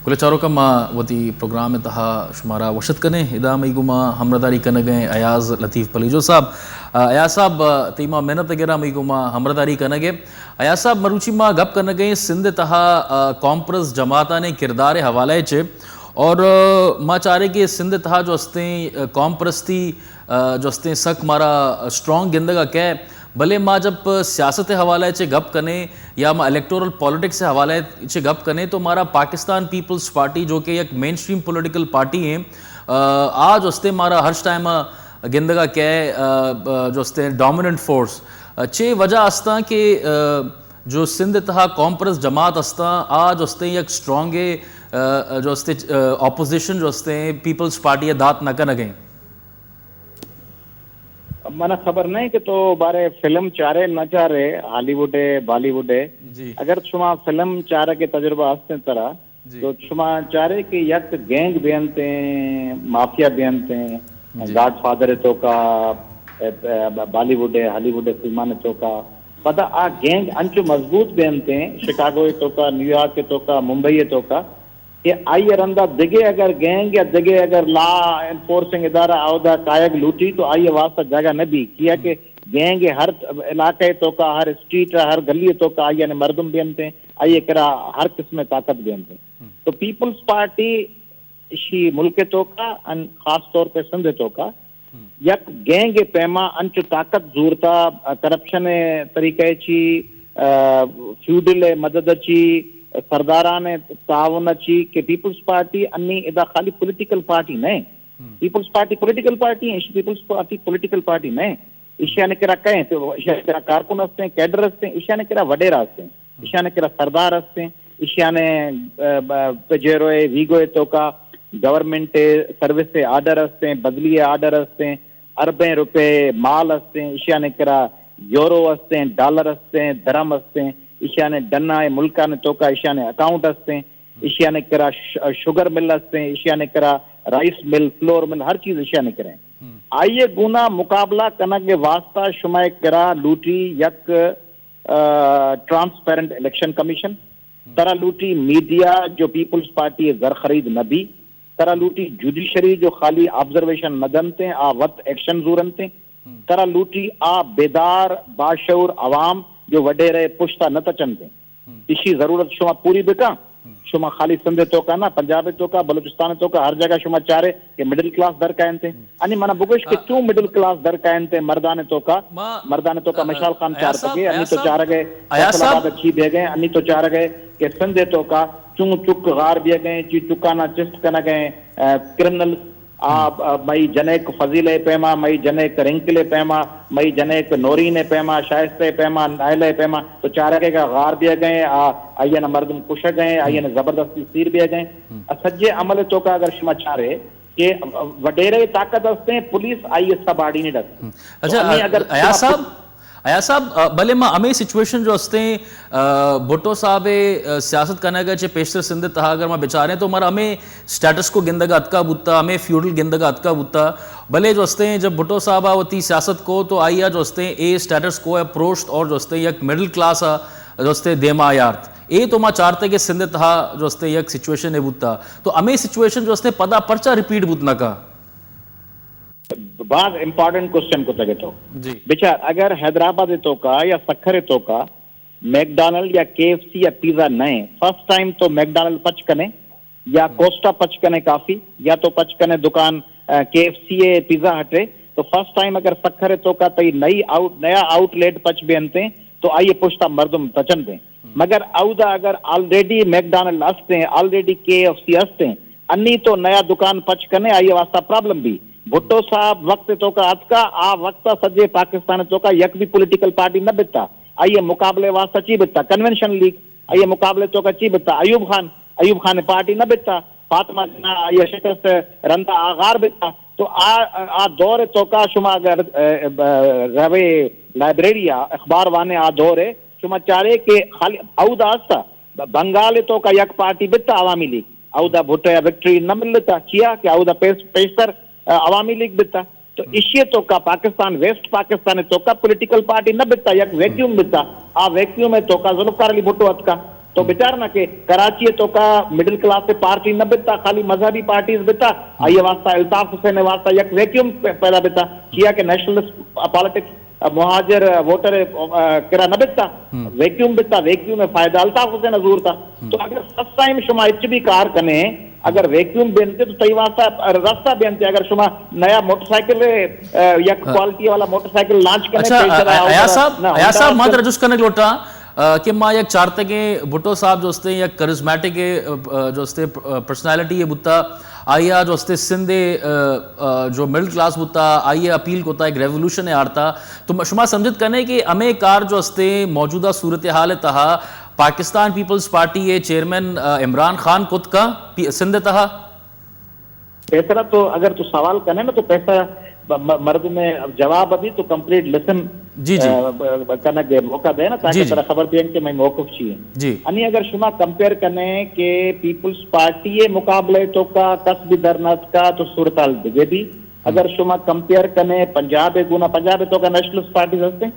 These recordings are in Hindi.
कुलचारो का मा वती प्रोग्राम में तहा शुमारा वशत कने इदा मईगुमा हमरदारी कने गए अयाज लतीफ़ पलीजो साहब अयाज साहब तीमा मेहनत गिरा मईगुमा हमरदारी कने गए अयाज साहब मरुचि मा गप कने गए सिंध तहा कॉम्प्रस जमाता ने किरदार हवाले चे और माँ चाह रहे कि सिंध तहा जो हस्ते कॉम्प्रस्ती जो हस्ते सक मारा स्ट्रॉन्ग गिंदगा कै भले माँ जब सियासत हवाले चे गप कने या माँ इलेक्टोरल पॉलिटिक्स से हवाले चे गप कने तो हमारा पाकिस्तान पीपल्स पार्टी जो कि एक मेन स्ट्रीम पॉलिटिकल पार्टी है आज उसते हमारा हर टाइम गिंदगा कै जो उसते डोमिनेंट फोर्स चे वजह अस्ता कि जो सिंध तहा कॉम्प्रस जमात अस्ता आज उसते एक स्ट्रॉन्ग जो उसते ऑपोजिशन जो उसते पीपल्स पार्टी दात न कर गए मना खबर नहीं कि तो बारे फिल्म चारे न चारे हॉलीवुड है बॉलीवुड है अगर शुमा फिल्म चारे के तजुर्बा हस्ते तरह तो शुमा चारे कि यक गैंग बेनते माफिया बेनते गॉडफादर तो का बॉलीवुड है हॉलीवुड है फिल्मान तो का पता आ गैंग अंचु मजबूत बेनते शिकागो तो का न्यूयॉर्क तो का मुंबई तो का कि आई रंदा दिगे अगर गैंग या दिगे अगर लॉ एनफोर्सिंग इदारा आवदा कायग लूटी तो आई वास्ता जगह न भी किया कि गैंग हर इलाके तो का हर स्ट्रीट हर गली तो का आई ने मर्दम बेनते आई करा हर किस्म ताकत बेनते तो पीपल्स पार्टी इसी मुल्क तो का खास तौर पे सिंध तो का यक गैंग पैमा अंच ताकत जूरता करप्शन तरीके ची फ्यूडल मदद ची सरदारान तावन ची के पीपल्स पार्टी अन्नी इदा खाली पॉलिटिकल पार्टी नहीं पीपल्स पार्टी पॉलिटिकल पार्टी है पीपल्स पार्टी पॉलिटिकल पार्टी नहीं ईशाने करा कहें तो ईशाने करा कारकुन हस्ते कैडर हस्ते ईशाने करा वडेरा हस्ते ईशाने करा सरदार हस्ते ईशाने पेजेरोए वीगोए तो का गवर्नमेंट सर्विस आर्डर हस्ते बदली आर्डर हस्ते अरबे रुपए माल हस्ते ईशाने करा यूरो हस्ते डॉलर हस्ते धर्म हस्ते ईशाने डन्ना मुल्का ने तो का ईशाने अकाउंट हस्ते ईशाने करा शुगर मिल हस्ते ईशाने करा राइस मिल फ्लोर मिल हर चीज ईशाने करें आइए गुना मुकाबला कनक के वास्ता शुमाए करा लूटी यक ट्रांसपेरेंट इलेक्शन कमीशन तरह लूटी मीडिया जो पीपल्स पार्टी जर खरीद नबी तरह लूटी जुडिशरी जो खाली ऑब्जर्वेशन नदनते आ वक्त एक्शन जूरनते तरह लूटी आ बेदार बाशऊर अवाम जो वडे रहे पुश्ता न तचनते इसी जरूरत शुमा पूरी बेटा शुमा खाली सिंध तो का ना पंजाब तो का बलूचिस्तान तो का हर जगह शुमा चारे कि मिडिल क्लास दर कायनते अनि मना बुगश के क्यों मिडिल क्लास दर कायनते मर्दाने तो का मशाल खान चार सके अन्नी तो चार गए फैसलाबाद अच्छी दे गए अन्नी तो चार गए कि सिंध तो का चुंग चुक गार दिए गए ची चुकाना चिस्ट कना गए क्रिमिनल मई जनेक फजीले पैमा मई जनेक रिंकले पैमा मई जनेक नोरीने पैमा शायस्ते पैमा नायले पैमा तो चारके का गार दिए गए आइए न मर्दम कुश गए आइए न जबरदस्ती सीर दिए गए सज्जे अमल तो का अगर शुमा चारे कि वडेरे ताकत हस्ते पुलिस आई सब आड़ी नहीं डर अच्छा अगर अया साहब भले माँ हमें सिचुएशन जो हस्ते भुट्टो साहब सियासत करने का चे पेशतर सिंध तहा अगर मैं बेचारे तो हमारा हमें स्टेटस को गिंदगा अतका बुत्ता हमें फ्यूडल गिंदगा अतका बुत्ता भले जो हस्ते जब भुट्टो साहब आवती सियासत को तो आइया जो हस्ते ए स्टेटस को है प्रोस्ट और जो हस्ते एक मिडिल क्लास जो हस्ते देमा यार्थ ए तो माँ चाहते कि सिंध तहा जो हस्ते एक सिचुएशन है बुत्ता तो हमें सिचुएशन जो हस्ते पदा पर्चा रिपीट बुतना का बहुत इंपॉर्टेंट क्वेश्चन को तगे तो बेचार अगर हैदराबाद तो का या सखर तो का मैकडॉनल्ड या केएफसी या पिज्जा नए फर्स्ट टाइम तो मैकडॉनल्ड पच कने या कोस्टा पच कने काफी या तो पच कने दुकान केएफसी पिज्जा हटे तो फर्स्ट टाइम अगर सखर तो का तई नया आउटलेट पच बेनते तो आइए पुश्ता मर्दम तचन दे मगर औदा अगर ऑलरेडी मैकडॉनल्ड हस्ते ऑलरेडी केएफसी हस्ते अन्नी तो नया दुकान पच कने आइए वास्ता प्रॉब्लम भी भुट्टो साहब वक्त तो का अतका आ वक्त सजे पाकिस्तान तो का यक भी पॉलिटिकल पार्टी न बिता आइए मुकाबले वास्ता ची बिता कन्वेंशन लीग आइए मुकाबले तो का ची बिता अयूब खान पार्टी न बिता फातिमा जना आइए शिकस्त रंदा आगार बिता तो आ दौर तो का शुमा अगर रवे लाइब्रेरी अखबार वाने आ दौरे शुमा चारे के खाली औदा आस्ता बंगाल तो का यक पार्टी बिता अवामी लीग औदा भुट्टो या विक्ट्री न मिलता किया कि औदा पेशतर अवामी लीग बिता तो इश्य तो का पाकिस्तान वेस्ट पाकिस्तान तो का पॉलिटिकल पार्टी न बिता यक वैक्यूम बिता आ वैक्यूम में तो का जुल्फकार अली भुट्टो अतका तो विचार ना के कराची तो का मिडिल क्लास से पार्टी न बिता खाली मजहबी पार्टीज बिता आइए वास्ता अल्ताफ हुसैन वास्ता एक वैक्यूम पैदा बिता किया के नेशनलिस्ट पॉलिटिक्स मुहाजिर वोटर किरा न बिता वैक्यूम बिता वैक्यूम में फायदा अल्ताफ हुसैन हजूर था तो अगर सस्ता शुमा इच भी कार कने अगर वैक्यूम बेनते तो तई वास्ता रास्ता बेनते अगर शुमा नया मोटरसाइकिल या क्वालिटी वाला मोटरसाइकिल लॉन्च करने अच्छा अया साहब मात्र जुस कने लोटा कि मां एक चारते के भुट्टो साहब जो हस्ते या करिज्मेटिक जो हस्ते पर्सनालिटी ये बुत्ता आइया जो हस्ते सिंधे जो मिडिल क्लास बुत्ता आइए अपील कोता एक रेवोल्यूशन है आरता तो शुमा समझत कने कि अमे कार जो हस्ते मौजूदा सूरत हाल तहा पाकिस्तान पीपल्स पार्टी ये चेयरमैन इमरान खान खुद का सिंध तहा पैसा तो अगर तू सवाल करने ना तो पैसा मर्द में जवाब अभी तो कंप्लीट लिसन जी जी करने के मौका दे ना ताकि तेरा खबर दें कि मैं मौकूफ चाहिए जी अनि अगर शुमा कंपेयर करने के पीपल्स पार्टी ये मुकाबले तो का कसबी दरनत का तो सूरताल दिखे भी अगर शुमा कंपेयर करने पंजाब गुना पंजाब तो का नेशनलिस्ट पार्टी हस्ते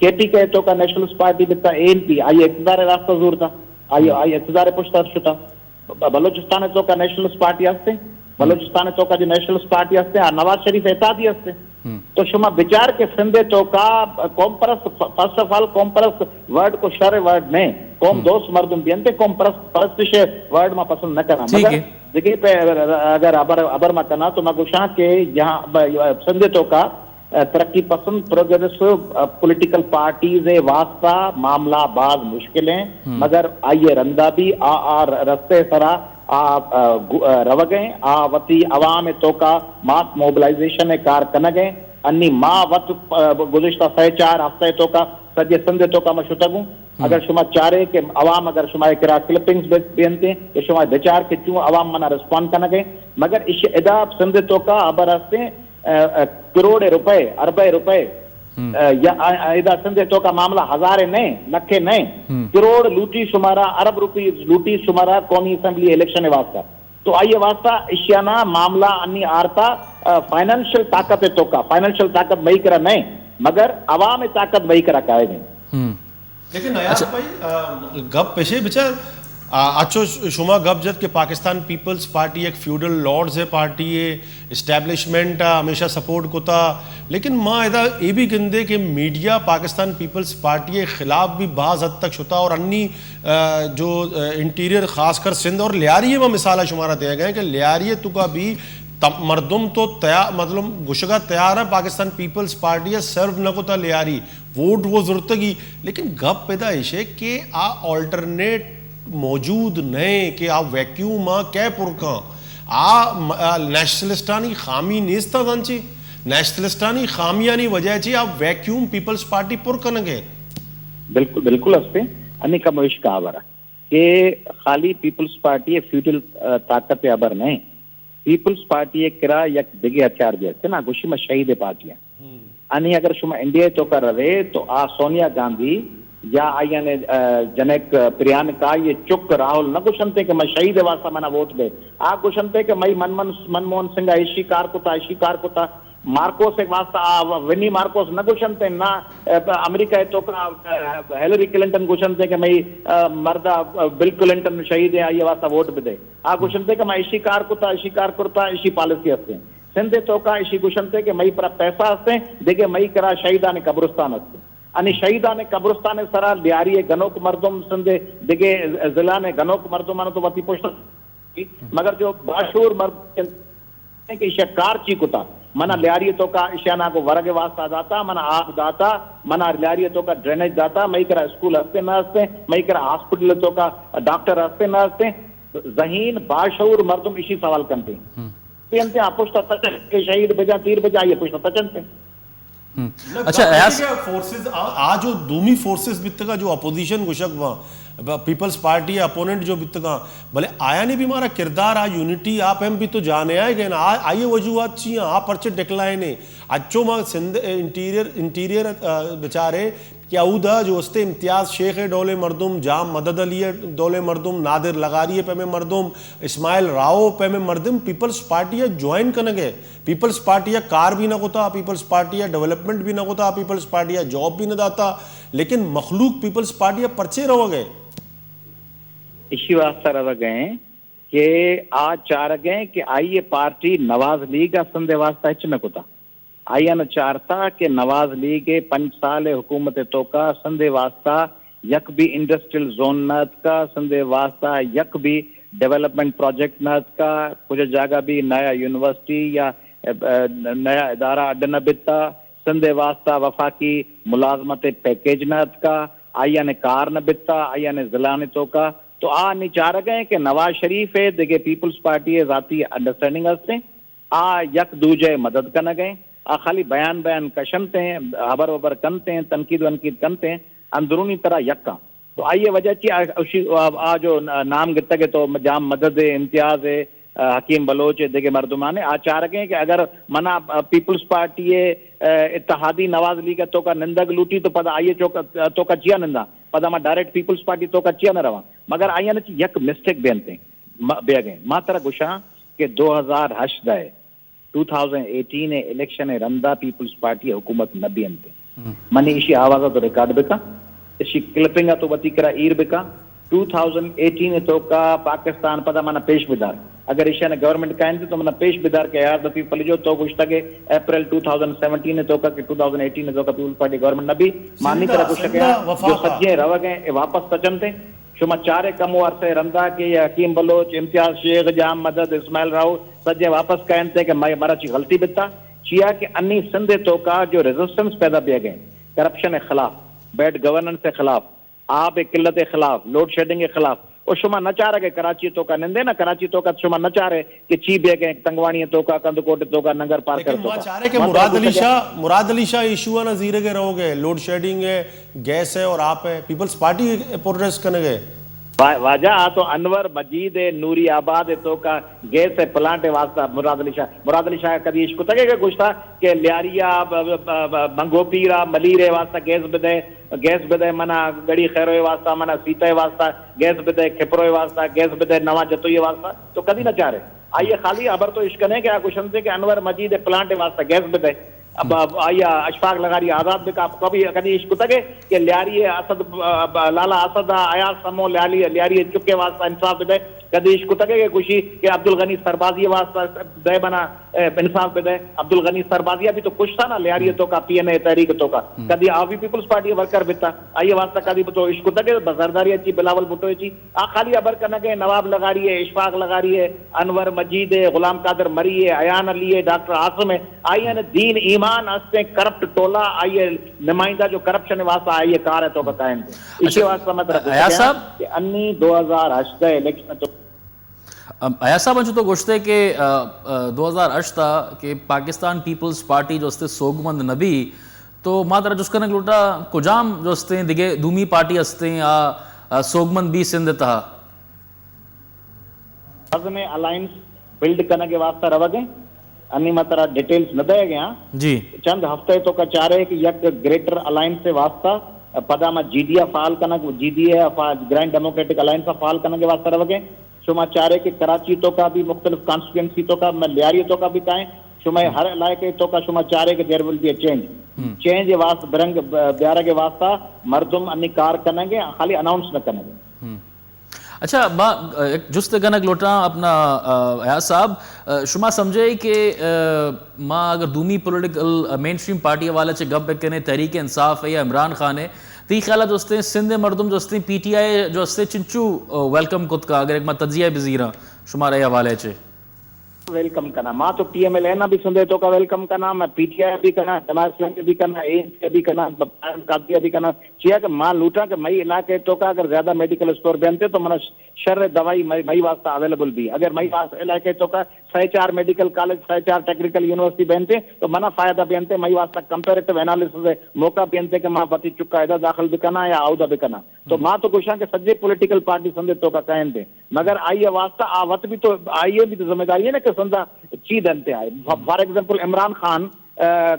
केपी के तो का नेशनलिस्ट पार्टी बिता एनपी आइए इक़्तिदार रास्ता जोर था आइए इक़्तिदार पुश्ता शुता बलूचिस्तान तो का नेशनलिस्ट पार्टी हस्ते बलूचिस्तान तो का जो नेशनलिस्ट पार्टी हस्ते नवाज शरीफ एहतादी हस्ते तो शुमा विचार के सिंधे तो का कौम परस्त फर्स्ट ऑफ ऑल कौम परस्त वर्ड को शर वर्ड ने कौम दोस्त मर्दुम बियंते कौम परस्त वर्ड में पसंद न करना मगर जगह पे अगर अबर में करना तो मैं गुशा के यहाँ सिंधे तो का तरक्की पसंद प्रोग्रेसिव पॉलिटिकल पार्टीज वास्ता मामला बाज मुश्किलें मगर आइए रंदा भी आ रस्ते सरा रव गए वती अवाम तो का मास मोबिलाइजेशन कार कन गए अन्नी माँ वत गुज़िश्ता 4 हफ्ते तो का सजे संदे तो का मशुतगू अगर शुमा चारे के अवाम अगर शुमा किरा क्लिपिंग्स बेनते ये शुमा विचार के क्यों अवाम मना रिस्पॉन्ड कन गए मगर इस इदा संदे तो का अबर हस्ते करोड़ रुपए अरबे रुपए या इदा संदे तो का मामला हजारे नहीं लखे नहीं करोड़ लूटी शुमारा अरब रुपी लूटी शुमारा कौमी असेंबली इलेक्शन वास्ता तो आइए वास्ता इशियाना मामला अन्नी आरता फाइनेंशियल ताकत तो का फाइनेंशियल ताकत वही करा नहीं मगर अवाम ताकत वही करा कायगे लेकिन अयाज भाई गप पेशे बिचार अच्छो शुमा गप जद के पाकिस्तान पीपल्स पार्टी एक फ्यूडल लॉर्ड्स है पार्टी है इस्टेब्लिशमेंट हमेशा सपोर्ट को था लेकिन माँ इधर ये भी गिंदे कि मीडिया पाकिस्तान पीपल्स पार्टी के खिलाफ भी बाज़ हद तक शुता और अन्नी जो इंटीरियर खासकर सिंध और लियारी में मिसाल शुमारा दिया गया कि लियारी तो का भी मर्दुम तो तैयार मतलब गुशगा तैयार है पाकिस्तान पीपल्स पार्टी है सर्व न को था लियारी वोट वो जरूरत की लेकिन गप पैदा इशे कि आ ऑल्टरनेट मौजूद नए कि आ वैक्यूम कै पुरका नेशनलिस्टानी खामी नेस्ता जानची नेशनलिस्टानी खामियानी वजह ची आप वैक्यूम पीपल्स पार्टी पुर कनगे बिल्कुल बिल्कुल हस्ते अन्य का मविश का आवारा कि खाली पीपल्स पार्टी फ्यूडल ताकत अबर नहीं पीपल्स पार्टी किरा एक दिगे हथियार भी हस्ते ना गुशी में शहीद पार्टियां अन्य अगर शुमा इंडिया तो कर रहे तो आ सोनिया गांधी या आइए जनक प्रियंका ये चुक राहुल न कुशनते कि मैं शहीद वास्ता मैंने वोट दे आ कुशनते कि मैं मनमोहन सिंह ऐशी कार को था मार्कोस एक वास्ता विनी मार्कोस न कुशनते ना अमेरिका तो हिलरी क्लिंटन कुशनते कि मैं मर्दा बिल क्लिंटन शहीद है ये वास्ता वोट भी दे आ कुशनते कि मैं ऐशी कार करता ऐशी पॉलिसी हस्ते सिंधे तो का ऐशी कुशनते कि मई पर पैसा हस्ते देखे मई करा शहीदा ने कब्रिस्तान हस्ते अनि शहीदा ने कब्रिस्तान सरा लियारी गनोक मर्दुम संदे दिगे जिला ने गनोक मर्दुम तो वती पुष्ट मगर जो बाशूर मर्द के शकार चीकुता मना लियारी तो का इशाना को वर्ग वास्ता दाता मना आप दाता मना लियारी तो का ड्रेनेज दाता मई करा स्कूल हस्ते न हस्ते मई करा हॉस्पिटल तो का डॉक्टर हस्ते न हस्ते जहीन बाशूर मर्दुम इसी सवाल करते पुष्ट के शहीद बजा तीर बजा ये पुष्ट तचनते अच्छा फोर्सेस आज जो दूमी फोर्सेस बित्तगा जो अपोजिशन गुशक वहाँ पीपल्स पार्टी अपोनेंट जो बित्तगा भले आया नहीं भी हमारा किरदार आ यूनिटी आप हम भी तो जाने आएगे ना आइए वजूहत चाहिए आप पर्चे डिक्लाइन अच्छो माँ सिंध इंटीरियर बेचारे क्या उदा जो उसते इम्तियाज शेख है डोले मर्दुम जाम मदद अली है डोले मर्दुम नादिर लगारी है पे में मर्दुम इस्माइल राव पे में मर्दुम पीपल्स पार्टी ज्वाइन करने गए पीपल्स पार्टी कार भी ना होता पीपल्स पार्टी डेवलपमेंट भी ना होता पीपल्स पार्टी जॉब भी ना दाता लेकिन मखलूक पीपल्स पार्टी पर्चे रहो गए इसी वास्ते रह गए कि आ चार गए कि आइए पार्टी नवाज लीग संदे वास्ता हिच न कुता आइया न चारता कि नवाज लीग 5 साल हुकूमत तो का संदे वास्ता यक भी इंडस्ट्रियल जोन नत का संदे वास्ता यक भी डेवलपमेंट प्रोजेक्ट नत का कुछ जगह भी नया यूनिवर्सिटी या नया इदारा अड्ड न बिता संदे वास्ता वफाकी मुलाजमत पैकेज नत का आइया ने कार न बिता आइया ने जिला ने तो का तो आ निचार गए कि नवाज शरीफ है देखे पीपल्स पार्टी है जाती अंडरस्टैंडिंग हस्ते आ यक दूजे मदद करना गए आ खाली बयान कशमते हैं हबर वबर कनते हैं तनकीद वनकीद कनते हैं अंदरूनी तरह यक्का तो आइए वजह ची आ जो नाम गिता के तो जाम मदद है इम्तियाज है हकीम बलोच देखे मर्दुमाने आ चाह रहे हैं कि अगर मना पीपल्स पार्टी इत्तेहादी नवाज लीग तो का निंदक लूटी तो पता आइए चौक तो का चिया निंदा पता मैं डायरेक्ट पीपल्स पार्टी तो का चिया न रवा मगर आइया न यक मिस्टेक बेनते बेगे मां तरह गुशा के 2008 दाए 2018 इलेक्शन रंदा पीपल्स पार्टी हुकूमत न बेनते मनी इसी आवाज तो रिकॉर्ड बेका इसी क्लिपिंग तो बती करा ईर बेका 2018 तो का पाकिस्तान पता माना पेश बिदार अगर ईशा ने गवर्नमेंट कायम तो मना पेश बिदार के यार दफी पलिजो तो कुछ तक अप्रैल 2017 तो का कि 2018 तो का पीपल्स पार्टी गवर्नमेंट नबी मानी तरह कुछ तक जो सज्जे रह गए वापस तचमते शुमा चारे कम अरसे रंदा के हकीम बलोच इम्तियाज शेख जाम मदद इस्माइल राव सज्जे वापस कायम थे कि मरा ची गलती बिता चिया कि अन्नी सिंधे तो का जो रेजिस्टेंस पैदा किया गए करप्शन के खिलाफ बैड गवर्नेंस के खिलाफ आप किल्लत के खिलाफ लोड शेडिंग के खिलाफ और शुमा न चाह रहे कराची तो का निंदे ना कराची तो का शुमा न चाह रहे कि ची बेगे तंगवाणी तो का कंदकोट तो का नगर पार कर तो चाह रहे कि मुराद अली शाह इशू है नजीर के रहोगे लोड शेडिंग है गैस है और आप है पीपल्स पार्टी प्रोटेस्ट करने गए वाजा तो अनवर मजीद नूरी आबाद तो का गैस है प्लांट वास्ता मुराद अली शाह कभी इसको तके के कुछ था कि लियारिया मंगोपीरा मलीरे वास्ता गैस बिदे मना गड़ी खैरो वास्ता मना सीता वास्ता गैस बिदे खिपरो वास्ता गैस बिदे नवा जतोई वास्ता तो कभी न चाह रहे आइए खाली अबर तो इश्क ने क्या कुछ से कि अनवर मजीद प्लांट वास्ता गैस बिदे अब आइया अशफाक लगारी आजाद भी कभी कभी इश्क तके कि लियारी असद लाला असद आया समो लियारी चुके वास्ता इंसाफ दे कभी इश्क तके के खुशी कि अब्दुल गनी सरबाजी वास्ता दे बना इंसाफ दे अब्दुल गनी सरबाजिया भी तो कुछ था ना लियारी तो का पीएनए तहरीक तो का कभी आवी पीपल्स पार्टी वर्कर बिता आइए वास्ता कभी तो इश्क तके बजरदारी अच्छी बिलावल भुट्टो ची आ खाली अबर करना के नवाब लगा रही है इशफाक लगा रही है अनवर मजीद है गुलाम कादर मरी है अयान अली है डॉक्टर आसम है आइए न दीन ईमान हस्ते करप्ट टोला आइए नुमाइंदा जो करप्शन वास्ता आइए कार है तो का कायम इसी वास्ता मैं आया साहब कि अन्नी 2008 इलेक्शन तो आया साहब अंचु तो गोश्ते के 2008 था कि पाकिस्तान पीपल्स पार्टी जो हस्ते सोगमंद नबी तो मात्र जो उसका लुटा कुजाम जो हस्ते दिगे दूमी पार्टी हस्ते या सोगमंद बी सिंध था में अलायंस बिल्ड करने के वास्ता रह गए अन्नी मात्रा डिटेल्स न दे गया जी चंद हफ्ते तो का चाह रहे कि यक ग्रेटर अलायंस से वास्ता पदा में जीडीए फाल करना जीडीए ग्रैंड डेमोक्रेटिक अलायंस का फाल करने के वास्ते रह गए शुमा चाह रहे कि कराची तो का भी मुख्तलिफ कॉन्स्टिट्यूंसी तो का लियारी तो का भी काए शुमा हर इलाके तो का शुमा चाह रहे कि there will be a change वास्ते बरंग ब्यारा के वास्ता मर्दुम अन्नी कार करेंगे खाली अनाउंस न करेंगे अच्छा मां जुस्त गनक लोटा अपना आया साहब शुमा समझे कि मां अगर दूमी पॉलिटिकल मेन स्ट्रीम पार्टी वाले चे गप कने तहरीक इंसाफ है या इमरान खान है ती ख्याल दोस्ते सिंध मर्दुम दोस्ते पीटीआई जो हस्ते चिंचू वेलकम कुत का अगर एक मां तजिया बिजीरा शुमारे हवाले चे वेलकम करना मां तो पीएमएल ना भी सुंदे तो का वेलकम करना मैं पीटीआई भी करना जमात इस्लामी भी करना एएनसी भी करना कादिया भी करना चिया कि मां लूटा के मई इलाके तो का अगर ज्यादा मेडिकल स्टोर बनते तो मना शर दवाई मई वास्ता अवेलेबल भी अगर मई वास्ता इलाके तो का 4 मेडिकल कॉलेज 4 टेक्निकल यूनिवर्सिटी बनते तो मना फायदा बनते मई वास्ता कंपेरेटिव एनालिसिस मौका बनते कि मां पति चुका इधर दाखिल भी करना या आउदा भी करना तो मां तो कुछ के सज्जे पॉलिटिकल पार्टी संदे तो का कायम थे मगर आइए वास्ता आवत भी तो आइए भी तो जिम्मेदारी है ना कि संदा चीज अंते आए फॉर एग्जाम्पल इमरान खान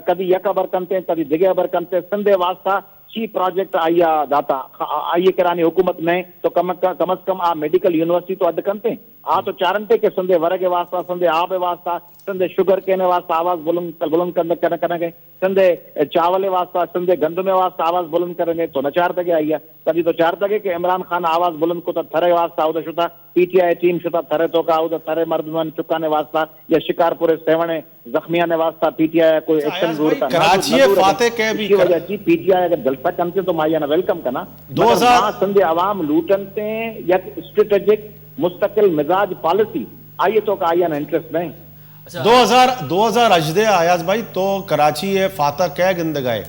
कभी यक अबर कंते कभी दिगे अबर कंते संदे वास्ता ची प्रोजेक्ट आइया दाता आइए करानी हुकूमत में तो कम अज कम आ मेडिकल यूनिवर्सिटी तो अद कंते आ तो चारंटे के संदे वर के वास्ता संदे आप वास्ता संदे शुगर केने वास्ता आवाज बुलंद करेंगे संदे चावले वास्ता संदे गंदमे वास्ता आवाज बुलंद करेंगे तो न 4 तक आई है तभी तो 4 तक के इमरान खान आवाज बुलंद को तो थरे वास्ता उद शुता पीटीआई टीम शुता थरे तो का उद थरे मर्दमन चुकाने वास्ता या शिकारपुर सेवणे जख्मिया ने वास्ता पीटीआई कोई एक्शन दूर था कराची फाते के भी वजह जी पीटीआई अगर जलसा कमते तो माया ना वेलकम करना 2000 संदे आवाम लूटनते या स्ट्रेटेजिक मुस्तकिल मिजाज पॉलिसी आइए तो का आया ना इंटरेस्ट नहीं 2000 अजदे आयाज भाई तो कराची है फाता क्या गिंद गए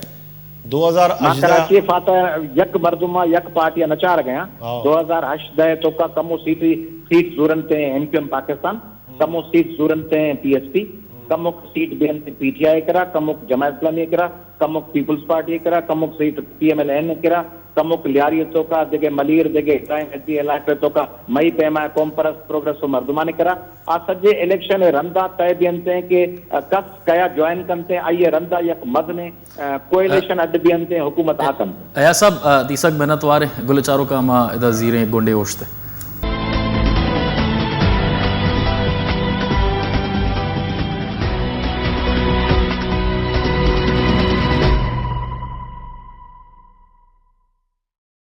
2000 अजदा कराची फाता यक मर्दुमा यक पार्टियां नचार गया 2000 अजदे तो का कमो सीट जुरनते एमपीएम पाकिस्तान कमो सीट जुरनते पीएसपी कमुक सीट बेनते पीटीआई करा कमुक जमात इस्लामी करा कमुक पीपल्स पार्टी करा कमुक सीट पीएमएलएन करा कमुक लियारी तो का देगे मलीर देगे टाइम एती इलाके तो का मई पैमा कॉम्परस प्रोग्रेस मर्दुमा ने करा आ सजे इलेक्शन रंदा तय बियनते के कस कया ज्वाइन करते आइए रंदा यक मजने कोएलिशन अड बियनते हुकूमत हाकम अया साहब तीसक मेहनत वारे गुलचारो का मा इदा जीरे गोंडे ओश्ते